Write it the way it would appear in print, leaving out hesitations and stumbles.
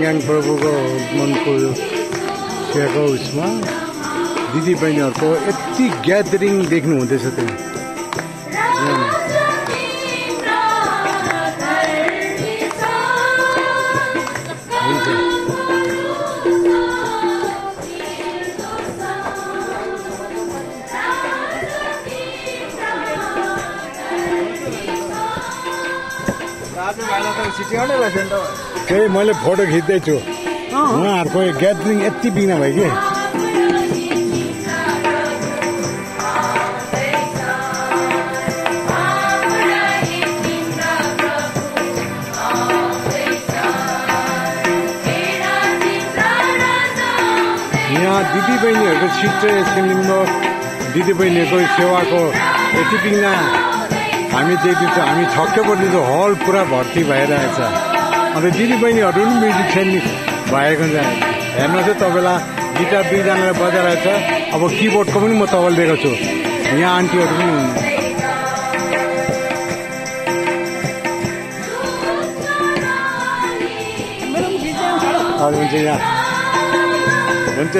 याङ प्रभुको मनको सेवाको उसमा दिदी बहिनीहरूको यति ग्यादरिङ देख्नु हुँदैछ त्यहाँ। त्यही मैले फोटो खिच्दैछु उहाँहरूको ग्यादरिङ यति बिना भयो कि यहाँ दिदी बहिनीहरूको छिट्टै सिलिङको दिदी बहिनीहरूको सेवाको यति बिना हामी देखिन्छौँ। हामी छक्कै पर्दैछौँ, हल पुरा भर्ती भइरहेछ। अन्त दिदी बहिनीहरू पनि म्युजिसियन भएको छ। हेर्नुहोस् है तपाईँलाई गिटार दुईजनालाई बजाइरहेछ। अब किबोर्डको पनि म तपाईँलाई दिएको छु। यहाँ आन्टीहरू पनि हुन्छ यहाँ हुन्छ